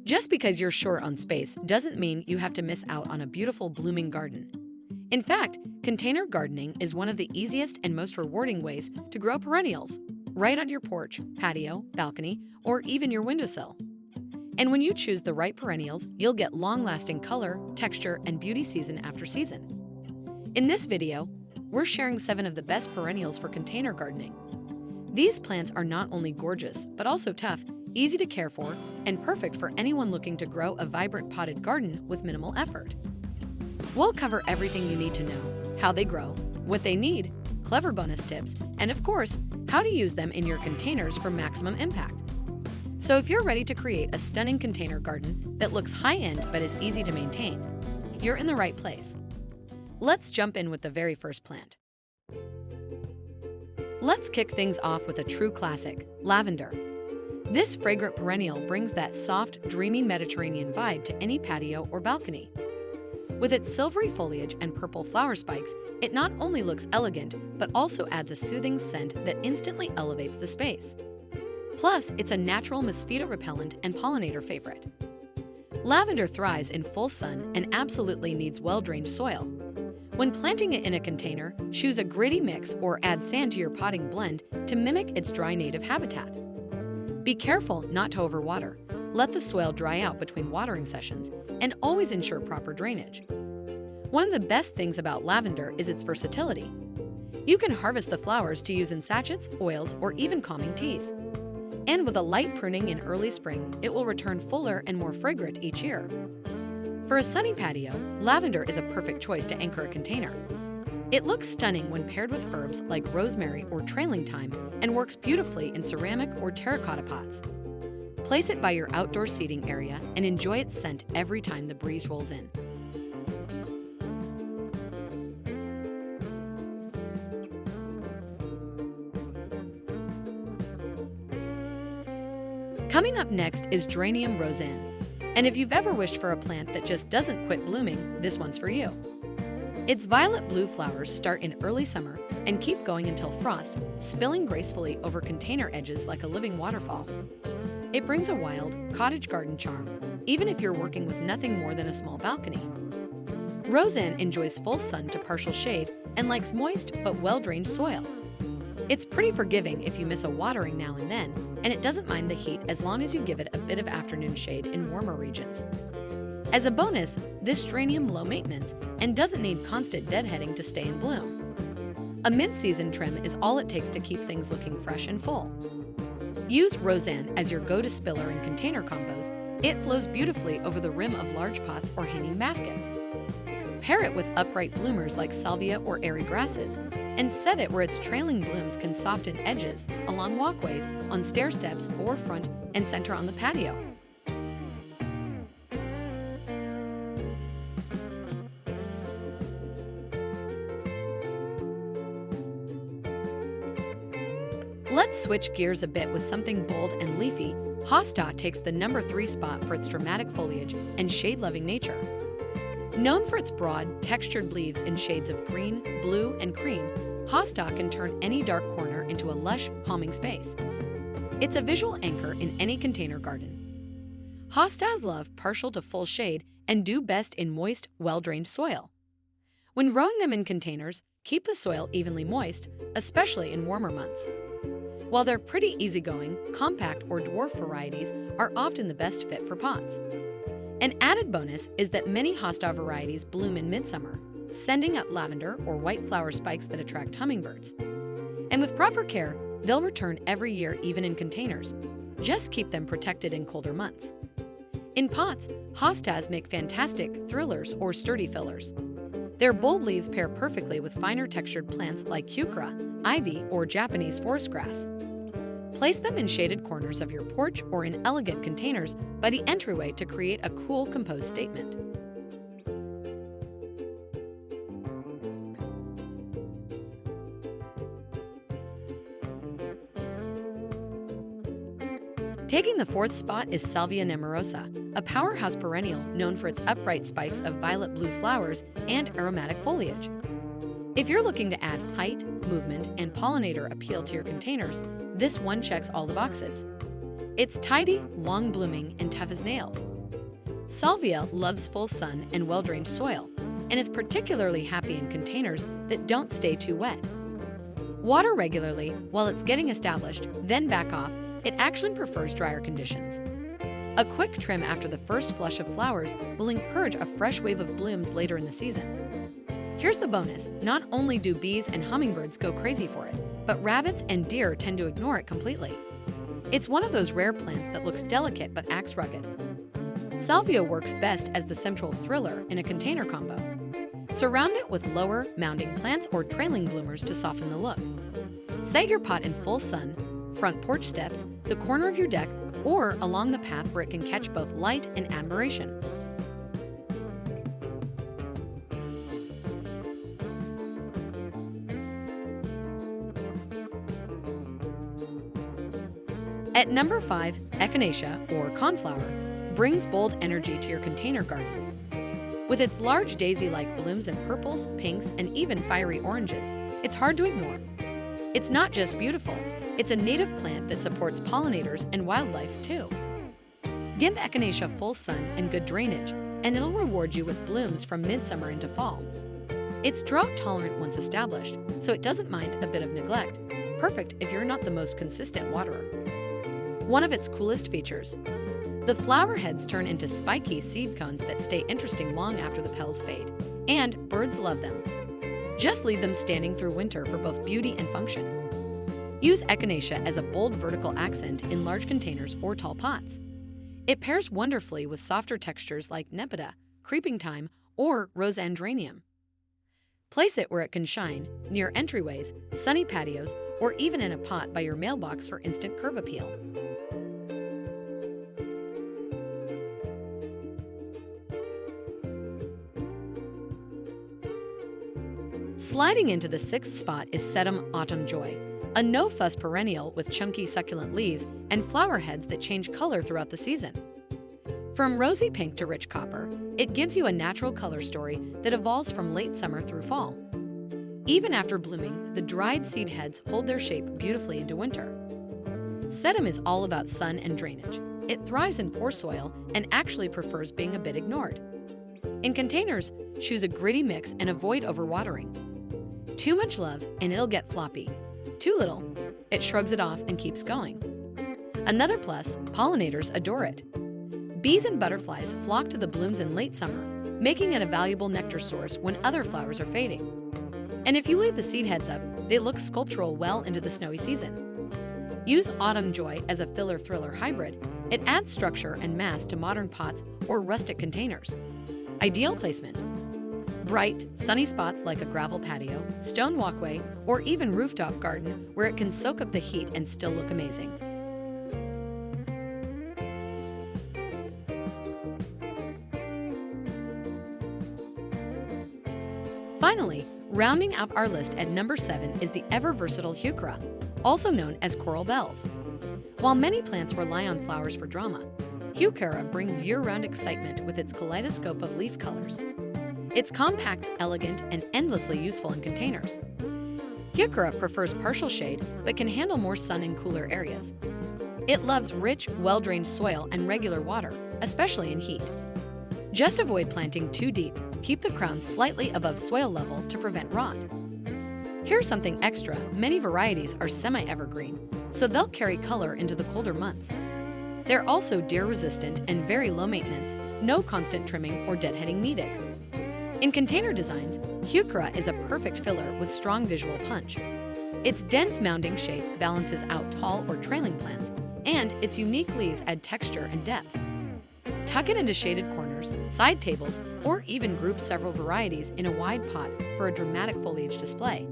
Just because you're short on space doesn't mean you have to miss out on a beautiful blooming garden. In fact, container gardening is one of the easiest and most rewarding ways to grow perennials, right on your porch, patio, balcony, or even your windowsill. And when you choose the right perennials, you'll get long-lasting color, texture, and beauty season after season. In this video, we're sharing 7 of the best perennials for container gardening. These plants are not only gorgeous, but also tough, easy to care for, and perfect for anyone looking to grow a vibrant potted garden with minimal effort. We'll cover everything you need to know: how they grow, what they need, clever bonus tips, and of course, how to use them in your containers for maximum impact. So if you're ready to create a stunning container garden that looks high-end but is easy to maintain, you're in the right place. Let's jump in with the very first plant. Let's kick things off with a true classic, lavender. This fragrant perennial brings that soft, dreamy Mediterranean vibe to any patio or balcony. With its silvery foliage and purple flower spikes, it not only looks elegant, but also adds a soothing scent that instantly elevates the space. Plus, it's a natural mosquito repellent and pollinator favorite. Lavender thrives in full sun and absolutely needs well-drained soil. When planting it in a container, choose a gritty mix or add sand to your potting blend to mimic its dry native habitat. Be careful not to overwater. Let the soil dry out between watering sessions and always ensure proper drainage. One of the best things about lavender is its versatility. You can harvest the flowers to use in sachets, oils, or even calming teas. And with a light pruning in early spring, it will return fuller and more fragrant each year. For a sunny patio, lavender is a perfect choice to anchor a container. It looks stunning when paired with herbs like rosemary or trailing thyme and works beautifully in ceramic or terracotta pots. Place it by your outdoor seating area and enjoy its scent every time the breeze rolls in. Coming up next is Geranium roseanne. And if you've ever wished for a plant that just doesn't quit blooming, this one's for you. Its violet blue flowers start in early summer and keep going until frost, spilling gracefully over container edges like a living waterfall. It brings a wild, cottage garden charm, even if you're working with nothing more than a small balcony. Roseanne enjoys full sun to partial shade and likes moist but well-drained soil. It's pretty forgiving if you miss a watering now and then, and it doesn't mind the heat as long as you give it a bit of afternoon shade in warmer regions. As a bonus, this geranium low maintenance and doesn't need constant deadheading to stay in bloom. A mid-season trim is all it takes to keep things looking fresh and full. Use roseanne as your go-to spiller in container combos. It flows beautifully over the rim of large pots or hanging baskets. Pair it with upright bloomers like salvia or airy grasses, and set it where its trailing blooms can soften edges, along walkways, on stair steps, or front and center on the patio. Let's switch gears a bit with something bold and leafy. Hosta takes the number 3 spot for its dramatic foliage and shade-loving nature. Known for its broad, textured leaves in shades of green, blue, and cream, Hosta can turn any dark corner into a lush, calming space. It's a visual anchor in any container garden. Hostas love partial to full shade and do best in moist, well-drained soil. When growing them in containers, keep the soil evenly moist, especially in warmer months. While they're pretty easygoing, compact or dwarf varieties are often the best fit for pots. An added bonus is that many Hosta varieties bloom in midsummer, sending up lavender or white flower spikes that attract hummingbirds. And with proper care, they'll return every year even in containers. Just keep them protected in colder months. In pots, Hostas make fantastic thrillers or sturdy fillers. Their bold leaves pair perfectly with finer textured plants like heuchera, ivy, or Japanese forest grass. Place them in shaded corners of your porch or in elegant containers by the entryway to create a cool composed statement. Taking the 4th spot is Salvia nemorosa, a powerhouse perennial known for its upright spikes of violet blue flowers and aromatic foliage. If you're looking to add height, movement, and pollinator appeal to your containers, this one checks all the boxes. It's tidy, long-blooming, and tough as nails. Salvia loves full sun and well-drained soil, and is particularly happy in containers that don't stay too wet. Water regularly while it's getting established, then back off. It actually prefers drier conditions. A quick trim after the first flush of flowers will encourage a fresh wave of blooms later in the season. Here's the bonus: not only do bees and hummingbirds go crazy for it, but rabbits and deer tend to ignore it completely. It's one of those rare plants that looks delicate but acts rugged. Salvia works best as the central thriller in a container combo. Surround it with lower, mounding plants or trailing bloomers to soften the look. Set your pot in full sun, front porch steps, the corner of your deck, or along the path where it can catch both light and admiration. At number 5, Echinacea, or coneflower, brings bold energy to your container garden. With its large daisy-like blooms in purples, pinks, and even fiery oranges, it's hard to ignore. It's not just beautiful, it's a native plant that supports pollinators and wildlife too. Give Echinacea full sun and good drainage, and it'll reward you with blooms from midsummer into fall. It's drought-tolerant once established, so it doesn't mind a bit of neglect. Perfect if you're not the most consistent waterer. One of its coolest features: the flower heads turn into spiky seed cones that stay interesting long after the petals fade, and birds love them. Just leave them standing through winter for both beauty and function. Use Echinacea as a bold vertical accent in large containers or tall pots. It pairs wonderfully with softer textures like Nepeta, Creeping Thyme, or Rosandrenium. Place it where it can shine, near entryways, sunny patios, or even in a pot by your mailbox for instant curb appeal. Sliding into the 6th spot is Sedum Autumn Joy, a no-fuss perennial with chunky succulent leaves and flower heads that change color throughout the season. From rosy pink to rich copper, it gives you a natural color story that evolves from late summer through fall. Even after blooming, the dried seed heads hold their shape beautifully into winter. Sedum is all about sun and drainage. It thrives in poor soil and actually prefers being a bit ignored. In containers, choose a gritty mix and avoid overwatering. Too much love and it'll get floppy. Too little, it shrugs it off and keeps going. Another plus, pollinators adore it. Bees and butterflies flock to the blooms in late summer, making it a valuable nectar source when other flowers are fading. And if you leave the seed heads up, they look sculptural well into the snowy season. Use Autumn Joy as a filler-thriller hybrid. It adds structure and mass to modern pots or rustic containers. Ideal placement: bright, sunny spots like a gravel patio, stone walkway, or even rooftop garden where it can soak up the heat and still look amazing. Finally, rounding up our list at number 7 is the ever-versatile heuchera, also known as coral bells. While many plants rely on flowers for drama, heuchera brings year-round excitement with its kaleidoscope of leaf colors. It's compact, elegant, and endlessly useful in containers. Heuchera prefers partial shade but can handle more sun in cooler areas. It loves rich, well-drained soil and regular water, especially in heat. Just avoid planting too deep. Keep the crown slightly above soil level to prevent rot. Here's something extra: many varieties are semi-evergreen, so they'll carry color into the colder months. They're also deer-resistant and very low maintenance, no constant trimming or deadheading needed. In container designs, heuchera is a perfect filler with strong visual punch. Its dense mounding shape balances out tall or trailing plants, and its unique leaves add texture and depth. Tuck it into shaded corners, side tables, or even group several varieties in a wide pot for a dramatic foliage display.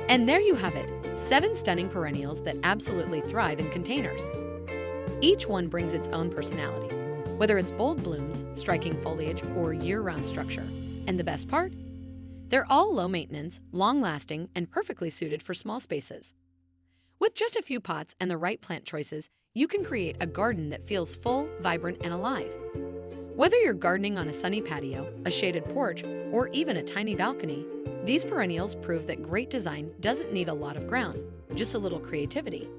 And there you have it, 7 stunning perennials that absolutely thrive in containers. Each one brings its own personality, whether it's bold blooms, striking foliage, or year-round structure. And the best part? They're all low maintenance, long-lasting, and perfectly suited for small spaces. With just a few pots and the right plant choices, you can create a garden that feels full, vibrant, and alive. Whether you're gardening on a sunny patio, a shaded porch, or even a tiny balcony, these perennials prove that great design doesn't need a lot of ground, just a little creativity.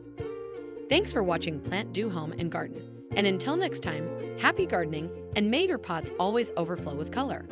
Thanks for watching PlantDo Home and Garden. And until next time, happy gardening, and may your pots always overflow with color.